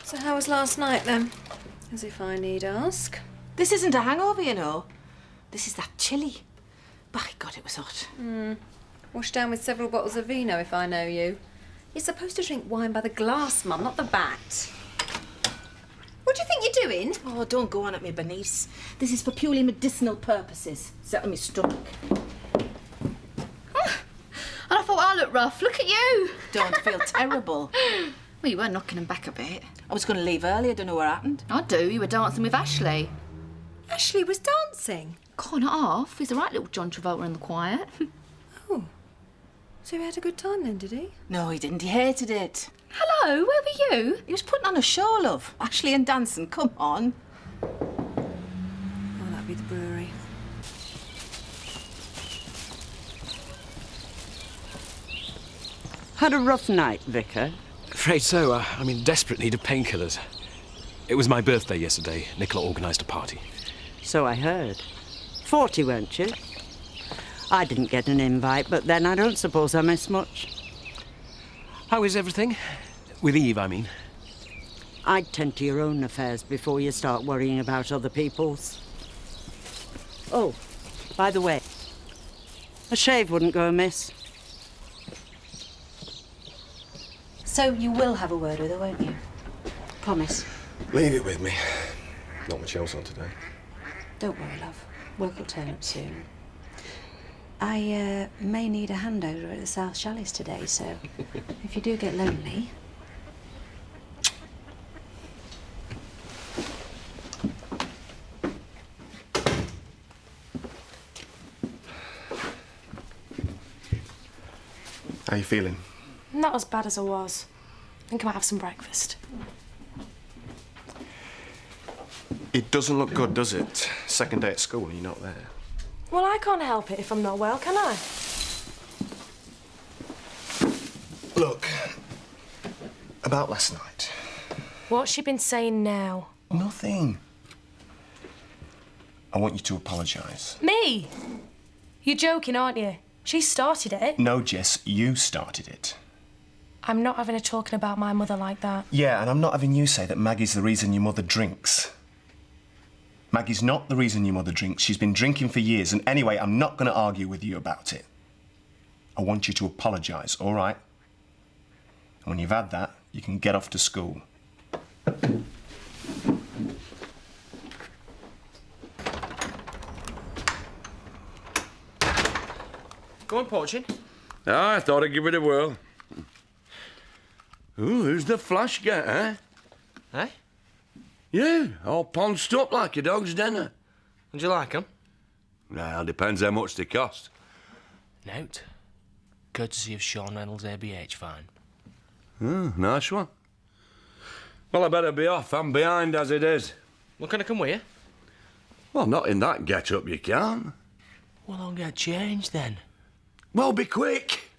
So how was last night, then? As if I need ask. This isn't a hangover, you know. This is that chilli. By God, it was hot. Washed down with several bottles of vino, if I know you. You're supposed to drink wine by the glass, Mum, not the vat. What do you think you're doing? Oh, don't go on at me, Bernice. This is for purely medicinal purposes. Settle me stomach. And I thought I looked rough. Look at you. Don't feel terrible. Well, you were knocking them back a bit. I was going to leave early. I don't know what happened. I do. You were dancing with Ashley. Ashley was dancing. God, not half. He's a right little John Travolta in the quiet. Oh. So he had a good time then, did he? No, he didn't. He hated it. Hello, where were you? He was putting on a show, love. Ashley and dancing. Come on. Oh, that'd be the brewery. Had a rough night, Vicar. Afraid so. I'm in desperate need of painkillers. It was my birthday yesterday. Nicola organised a party. So I heard. 40, weren't you? I didn't get an invite, but then I don't suppose I missed much. How is everything? With Eve, I mean. I'd tend to your own affairs before you start worrying about other people's. Oh, by the way, a shave wouldn't go amiss. So you will have a word with her, won't you? Promise. Leave it with me. Not much else on today. Don't worry, love. Work will turn up soon. I may need a handover at the South Chalice today, so if you do get lonely... How you feeling? Not as bad as I was. I think I might have some breakfast. It doesn't look good, does it? Second day at school and you're not there. Well, I can't help it if I'm not well, can I? Look, about last night. What's she been saying now? Nothing. I want you to apologise. Me? You're joking, aren't you? She started it. No, Jess, you started it. I'm not having a talking about my mother like that. Yeah, and I'm not having you say that Maggie's the reason your mother drinks. Maggie's not the reason your mother drinks. She's been drinking for years, and anyway, I'm not going to argue with you about it. I want you to apologise, all right? And when you've had that, you can get off to school. Go on, Porchin. Ah, I thought I'd give it a whirl. Ooh, who's the flash get, eh? Eh? You, all ponced up like a dog's dinner. Would you like 'em? Well, depends how much they cost. Note. Courtesy of Sean Reynolds ABH fine. Nice one. Well, I better be off. I'm behind as it is. Well, can I come with you? Well, not in that get-up, you can't. Well, I'll get changed then. Well, be quick.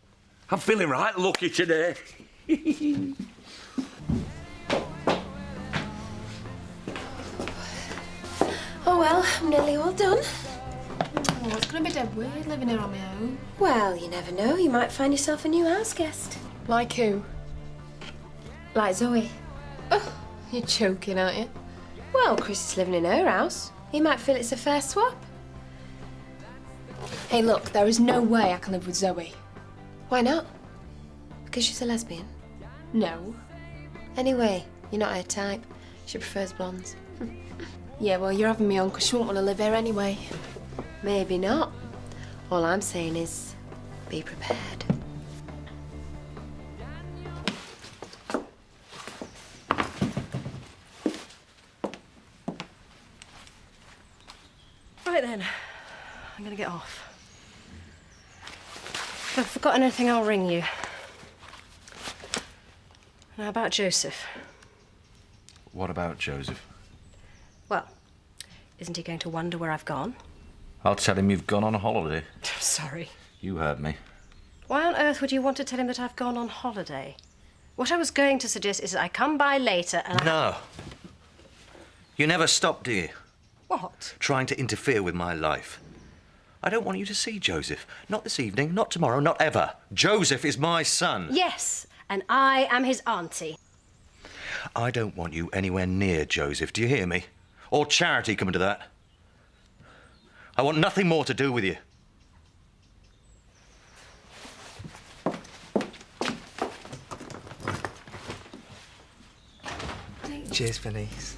I'm feeling right lucky today. Oh, well, I'm nearly all done. Oh, it's going to be dead weird living here on my own. Well, you never know. You might find yourself a new house guest. Like who? Like Zoe. Oh, you're joking, aren't you? Well, Chris is living in her house. He might feel it's a fair swap. Hey, look, there is no way I can live with Zoe. Why not? Because she's a lesbian? No. Anyway, you're not her type. She prefers blondes. Yeah, well, you're having me on because she won't want to live here anyway. Maybe not. All I'm saying is, be prepared. Right then, I'm gonna get off. If I've forgotten anything, I'll ring you. Now about Joseph. What about Joseph? Well, isn't he going to wonder where I've gone? I'll tell him you've gone on a holiday. Sorry. You heard me. Why on earth would you want to tell him that I've gone on holiday? What I was going to suggest is that I come by later and No. You never stop, do you? What? Trying to interfere with my life. I don't want you to see Joseph. Not this evening, not tomorrow, not ever. Joseph is my son. Yes, and I am his auntie. I don't want you anywhere near Joseph, do you hear me? Or Charity coming to that. I want nothing more to do with you. Cheers, Bernice.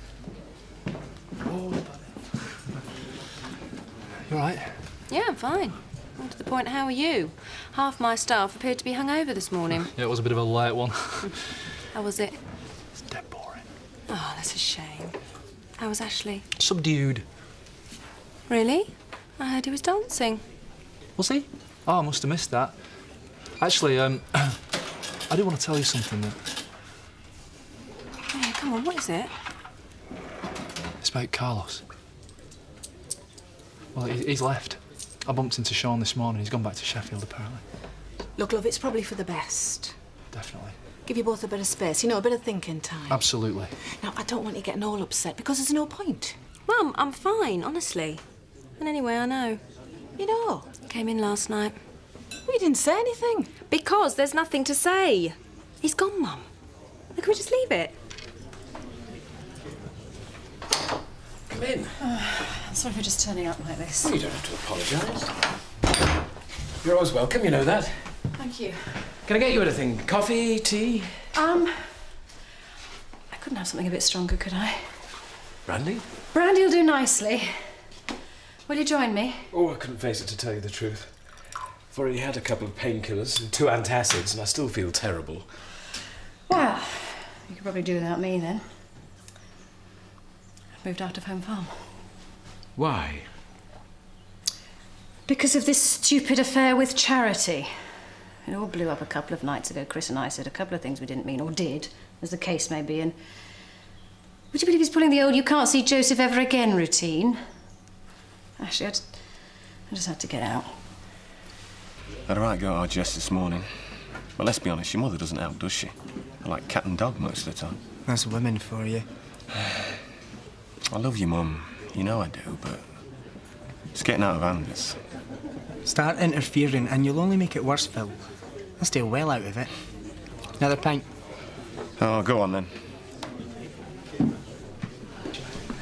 You all right? Yeah, I'm fine. More to the point, how are you? Half my staff appeared to be hungover this morning. Yeah, it was a bit of a late one. How was it? It's dead boring. Oh, that's a shame. How was Ashley? Subdued. Really? I heard he was dancing. Was he? Oh, I must have missed that. Actually, I do want to tell you something that... Yeah, come on, what is it? It's about Carlos. Well, he's left. I bumped into Sean this morning. He's gone back to Sheffield, apparently. Look, love, it's probably for the best. Definitely. Give you both a bit of space, you know, a bit of thinking time. Absolutely. Now, I don't want you getting all upset because there's no point. Mum, I'm fine, honestly. And anyway, I know. You know? Came in last night. Well, you didn't say anything. Because there's nothing to say. He's gone, Mum. Can we just leave it? Come in. I'm sorry for just turning up like this. Oh, you don't have to apologise. You're always welcome, you know that. Thank you. Can I get you anything? Coffee, tea? I couldn't have something a bit stronger, could I? Brandy? Brandy will do nicely. Will you join me? Oh, I couldn't face it, to tell you the truth. I've already had a couple of painkillers and 2 antacids, and I still feel terrible. Well, you could probably do without me then. I've moved out of home farm. Why? Because of this stupid affair with Charity. It all blew up a couple of nights ago. Chris and I said a couple of things we didn't mean, or did, as the case may be, and... Would you believe he's pulling the old you can't see Joseph ever again routine? Actually, I just had to get out. Had a right go at our Jess this morning. But let's be honest, your mother doesn't help, does she? They're like cat and dog most of the time. That's women for you. I love you, Mum. You know I do, but it's getting out of hand, this. Start interfering and you'll only make it worse, Phil. I'll stay well out of it. Another pint. Oh, go on then.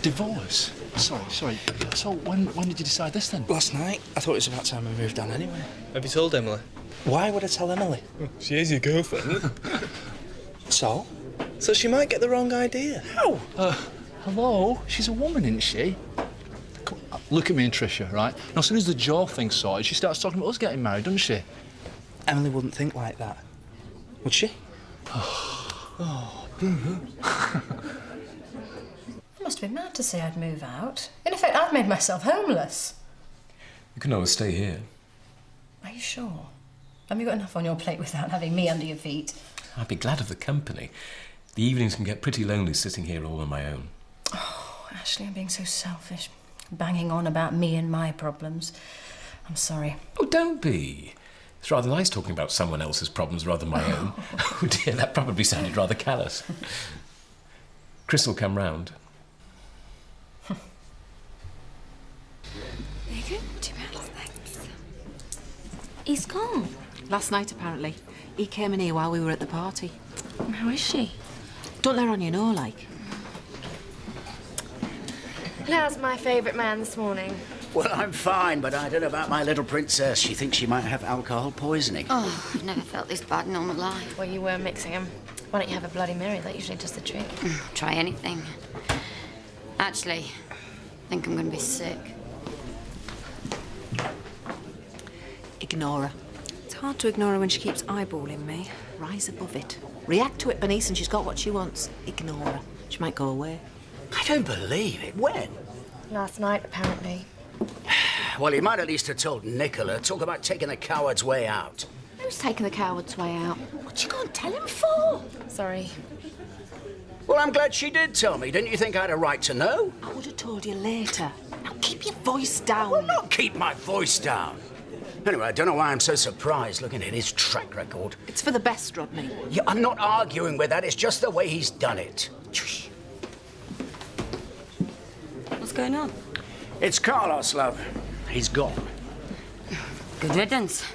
Divorce? Sorry. So when did you decide this then? Last night. I thought it was about time I moved on anyway. Have you told Emily? Why would I tell Emily? She is your girlfriend. So? So she might get the wrong idea. How? Hello? She's a woman, isn't she? Come on, look at me and Tricia, right? Now, as soon as the jaw thing's sorted, she starts talking about us getting married, doesn't she? Emily wouldn't think like that. Would she? I must have been mad to say I'd move out. In effect, I've made myself homeless. You can always stay here. Are you sure? Have you got enough on your plate without having me under your feet? I'd be glad of the company. The evenings can get pretty lonely sitting here all on my own. Oh, Ashley, I'm being so selfish. Banging on about me and my problems. I'm sorry. Oh, don't be. It's rather nice talking about someone else's problems rather than my own. Oh dear, that probably sounded rather callous. Chris will come round. There you go. £2, thanks. He's gone. Last night, apparently. He came in here while we were at the party. How is she? Don't let her on, you know, like. How's my favourite man this morning? Well, I'm fine, but I don't know about my little princess. She thinks she might have alcohol poisoning. Oh, I've never felt this bad in all my life. Well, you were mixing them. Why don't you have a Bloody Mary? That usually does the trick. Try anything. Actually, I think I'm going to be sick. Ignore her. It's hard to ignore her when she keeps eyeballing me. Rise above it. React to it, Bernice, and she's got what she wants. Ignore her. She might go away. I don't believe it. When? Last night, apparently. Well, you might at least have told Nicola. Talk about taking the coward's way out. Who's taking the coward's way out? What you gonna tell him for? Sorry. Well, I'm glad she did tell me. Didn't you think I had a right to know? I would have told you later. Now keep your voice down. Well, not keep my voice down. Anyway, I don't know why I'm so surprised looking at his track record. It's for the best, Rodney. Yeah, I'm not arguing with that. It's just the way he's done it. What's going on? It's Carlos, love. He's gone. Good riddance.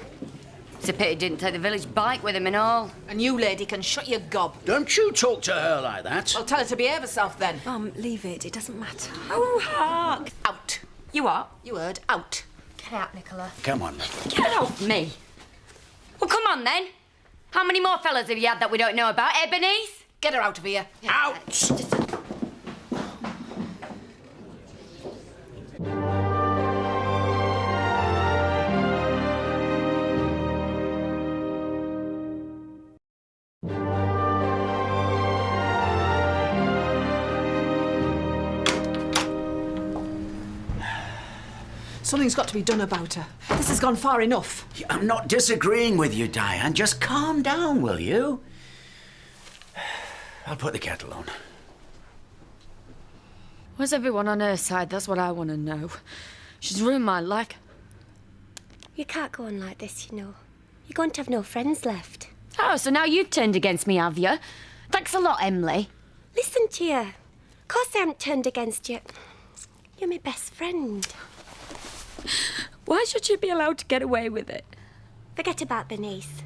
It's a pity he didn't take the village bike with him and all. And you, lady, can shut your gob. Don't you talk to her like that. Well, tell her to behave herself then. Mum, leave it. It doesn't matter. Oh, hark. Out. You are? You heard. Out. Get out, Nicola. Come on. Get off me. Well, come on then. How many more fellas have you had that we don't know about? Ebenezer? Get her out of here. Out! Something's got to be done about her. This has gone far enough. I'm not disagreeing with you, Diane. Just calm down, will you? I'll put the kettle on. Where's everyone on her side? That's what I want to know. She's ruined my life. You can't go on like this, you know. You're going to have no friends left. Oh, so now you've turned against me, have you? Thanks a lot, Emily. Listen to you. Of course I haven't turned against you. You're my best friend. Why should you be allowed to get away with it? Forget about Bernice.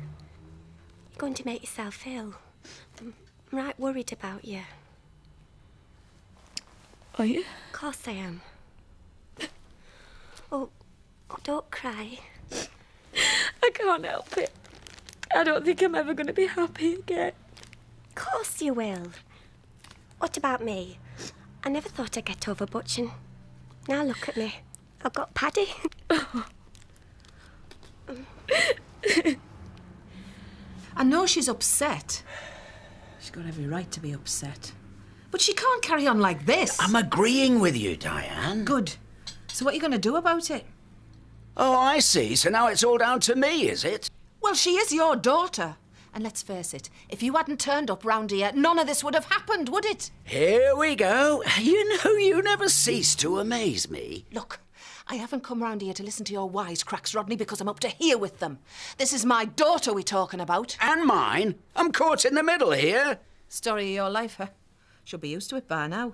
You're going to make yourself ill. I'm right worried about you. Are you? Of course I am. Oh, don't cry. I can't help it. I don't think I'm ever going to be happy again. Of course you will. What about me? I never thought I'd get over Butch, and now look at me. I've got Paddy. I know she's upset. She's got every right to be upset. But she can't carry on like this. I'm agreeing with you, Diane. Good. So what are you going to do about it? Oh, I see. So now it's all down to me, is it? Well, she is your daughter. And let's face it, if you hadn't turned up round here, none of this would have happened, would it? Here we go. You know, you never cease to amaze me. Look, I haven't come round here to listen to your wisecracks, Rodney, because I'm up to here with them. This is my daughter we're talking about. And mine. I'm caught in the middle here. Story of your life, huh? Should be used to it by now.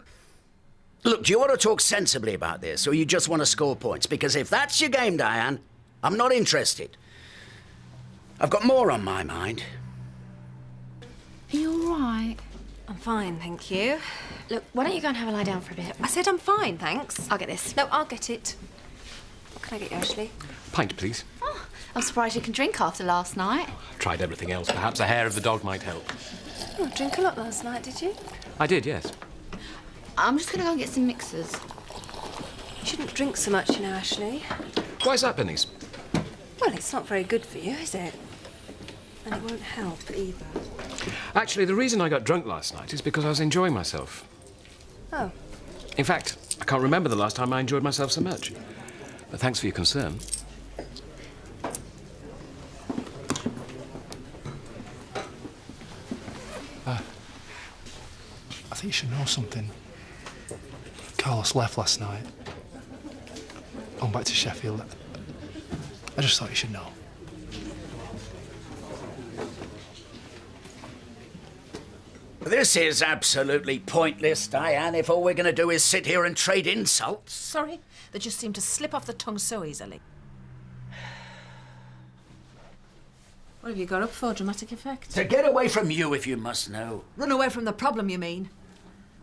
Look, do you want to talk sensibly about this, or you just want to score points? Because if that's your game, Diane, I'm not interested. I've got more on my mind. Are you all right? I'm fine, thank you. Look, why don't you go and have a lie down for a bit? I said I'm fine, thanks. I'll get this. No, I'll get it. What can I get you, Ashley? Pint, please. Oh, I'm surprised you can drink after last night. Tried everything else. Perhaps a hair of the dog might help. Oh, drink a lot last night, did you? I did, yes. I'm just going to go and get some mixers. You shouldn't drink so much, you know, Ashley. Why is that, Bernice? Well, it's not very good for you, is it? And it won't help either. Actually, the reason I got drunk last night is because I was enjoying myself. Oh. In fact, I can't remember the last time I enjoyed myself so much. But thanks for your concern. I think you should know something. Carlos left last night. On back to Sheffield. I just thought you should know. This is absolutely pointless, Diane, if all we're going to do is sit here and trade insults. Sorry, they just seem to slip off the tongue so easily. What have you got up for, dramatic effect? To get away from you, if you must know. Run away from the problem, you mean?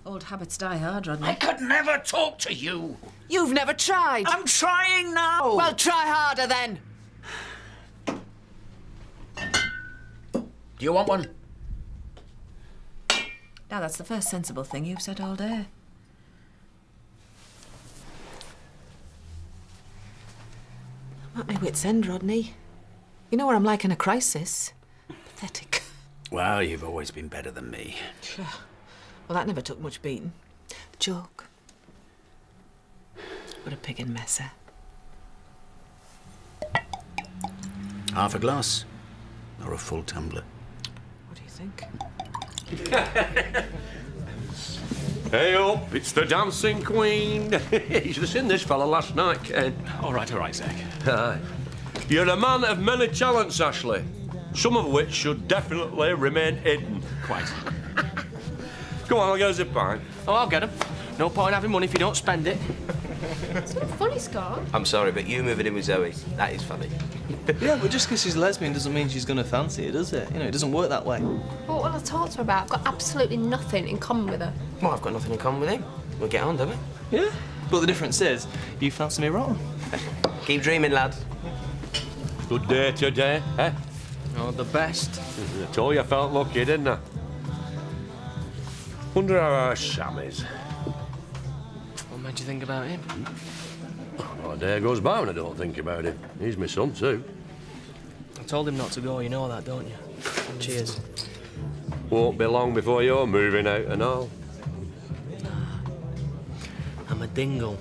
Old habits die hard, Rodney. I could never talk to you. You've never tried. I'm trying now. Well, try harder then. Do you want one? Now, that's the first sensible thing you've said all day. I'm at my wit's end, Rodney. You know what I'm like in a crisis. Pathetic. Well, you've always been better than me. Sure. Well, that never took much beating. Joke. What a pig in messer. Half a glass or a full tumbler? What do you think? Hey up, it's the dancing queen. You should have seen this fella last night, Ken. All right, Zach. You're a man of many talents, Ashley. Some of which should definitely remain hidden. Quite. Come on, I'll get us a pint. Oh, I'll get 'em. No point having money if you don't spend it. It's not funny, Scott. I'm sorry, but you moving in with Zoe, that is funny. Yeah, but just because she's lesbian doesn't mean she's going to fancy it, does it? You know, it doesn't work that way. Well, what I talked to her about, I've got absolutely nothing in common with her. Well, I've got nothing in common with him. We'll get on, don't we? Yeah. But the difference is, you fancy me wrong. Keep dreaming, lad. Good day today, eh? Oh, the best. I told you I felt lucky, didn't I? Wonder how our Sam is. What made you think about him? Well, a day goes by when I don't think about him. He's my son, too. I told him not to go, you know that, don't you? Cheers. Won't be long before you're moving out and all. I'm a dingle.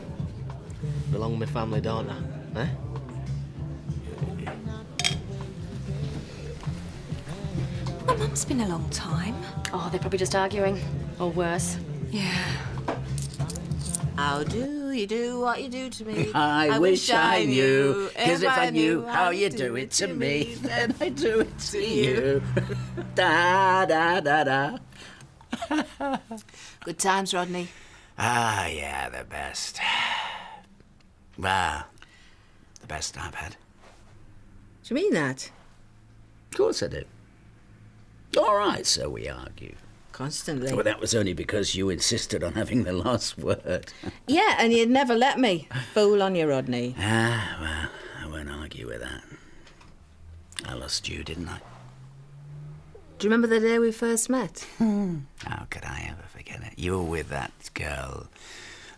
Belong with my family, don't I? Eh? My mum's been a long time. Oh, they're probably just arguing. Or worse. Yeah. How do you do what you do to me? I wish I knew, because if I knew how you do it to me, then I'd do it to you. Da, da, da, da. Good times, Rodney. Ah, yeah, the best. Well, the best I've had. Do you mean that? Of course I do. All right, so we argue. Constantly. Well, that was only because you insisted on having the last word. Yeah, and you'd never let me. Fool on you, Rodney. Ah, well, I won't argue with that. I lost you, didn't I? Do you remember the day we first met? How could I ever forget it? You were with that girl,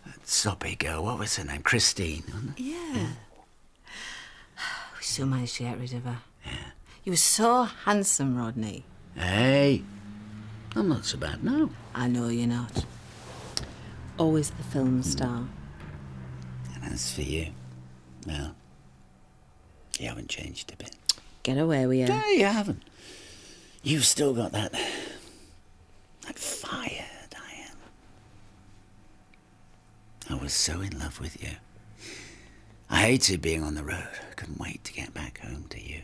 that soppy girl, what was her name? Christine, wasn't it? Yeah. We still managed to get rid of her. Yeah. You were so handsome, Rodney. Hey, I'm not so bad now. I know you're not. Always the film star. And as for you, well, you haven't changed a bit. Get away with you. No, you haven't. You've still got that fire, Diane. I was so in love with you. I hated being on the road. I couldn't wait to get back home to you.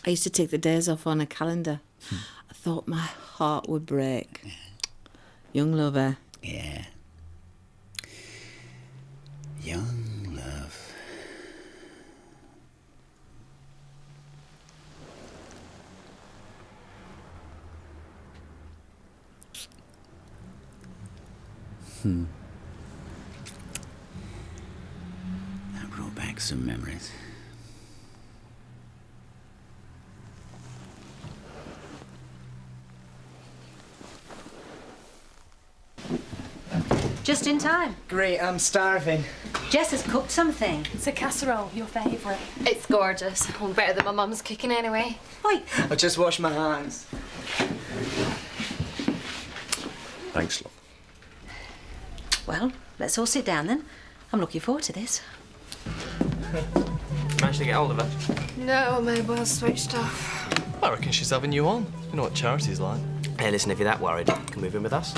I used to take the days off on a calendar. I thought my heart would break. Yeah. Young lover. Yeah. Young love. That brought back some memories. Just in time. Great, I'm starving. Jess has cooked something. It's a casserole, your favourite. It's gorgeous. Oh, better than my mum's cooking anyway. Oi. I'll just wash my hands. Thanks, love. Well, let's all sit down then. I'm looking forward to this. Managed to get hold of her? No, Mabel's switched off. I reckon she's having you on. You know what Charity's like. Hey, listen, if you're that worried, you can move in with us.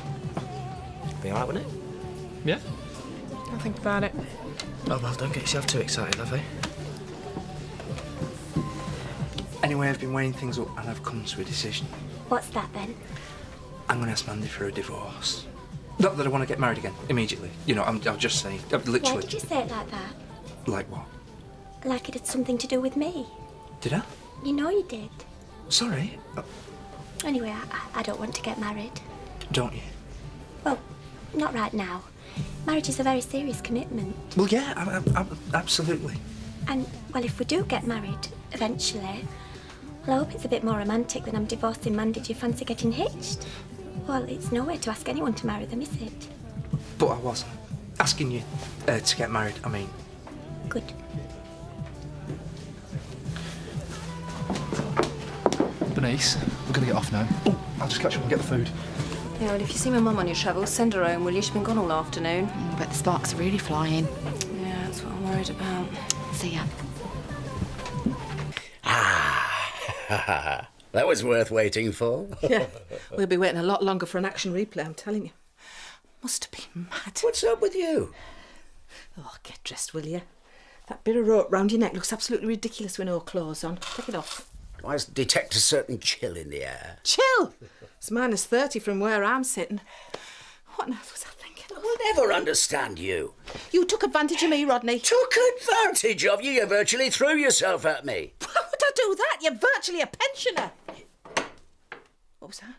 Be all right, wouldn't it? Yeah. I'll think about it. Oh, well, don't get yourself too excited, lovey. Anyway, I've been weighing things up and I've come to a decision. What's that then? I'm going to ask Mandy for a divorce. Not that I want to get married again, immediately. You know, I'll just say, literally. Why did you say it like that? Like what? Like it had something to do with me. Did I? You know you did. Sorry. Anyway, I don't want to get married. Don't you? Well, not right now. Marriage is a very serious commitment. Well, yeah, absolutely. And, well, if we do get married, eventually, well, I hope it's a bit more romantic than I'm divorcing Mandy. Do you fancy getting hitched? Well, it's no way to ask anyone to marry them, is it? But I wasn't asking you to get married, I mean. Good. Bernice, we're going to get off now. Oh, I'll just catch up and get the food. Yeah, well, if you see my mum on your travels, send her home, will you? She's been gone all afternoon. I bet the sparks are really flying. Yeah, that's what I'm worried about. See ya. Ah, that was worth waiting for. Yeah, we'll be waiting a lot longer for an action replay, I'm telling you. Must have been mad. What's up with you? Oh, get dressed, will you? That bit of rope round your neck looks absolutely ridiculous with no clothes on. Take it off. I detect a certain chill in the air. Chill! It's -30 from where I'm sitting. What on earth was I thinking? I will never understand you. You took advantage of me, Rodney. Took advantage of you? You virtually threw yourself at me. Why would I do that? You're virtually a pensioner. What was that?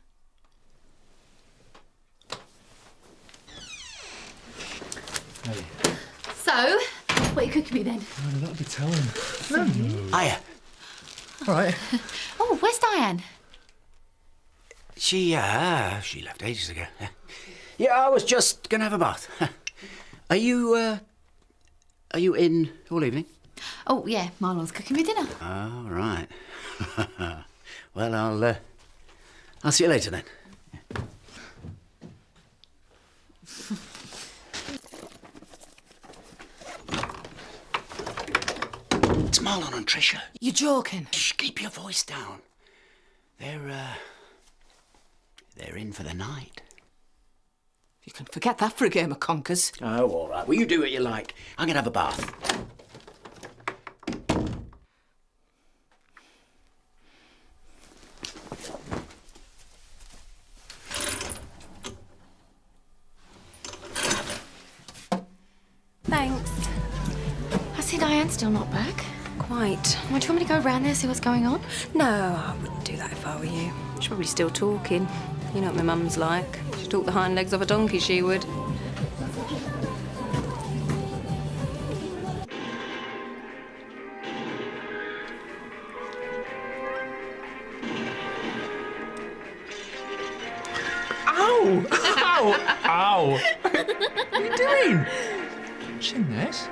So, what are you cooking me then? Oh, that'll be telling. Hiya. All right. Oh, where's Diane? She left ages ago. Yeah, I was just gonna have a bath. Are you in all evening? Oh, yeah, Marlon's cooking me dinner. Oh, right. Well, I'll see you later then. It's Marlon and Tricia. You're joking. Shh, keep your voice down. They're in for the night. You can forget that for a game of conkers. Oh, all right. Well, you do what you like. I'm gonna have a bath. Thanks. I see Diane's still not back. Quite. Well, do you want me to go round there, see what's going on? No, I wouldn't do that if I were you. She's probably still talking. You know what my mum's like. She'd talk the hind legs off a donkey, she would. Ow! Ow! Ow! What are you doing? Watching this?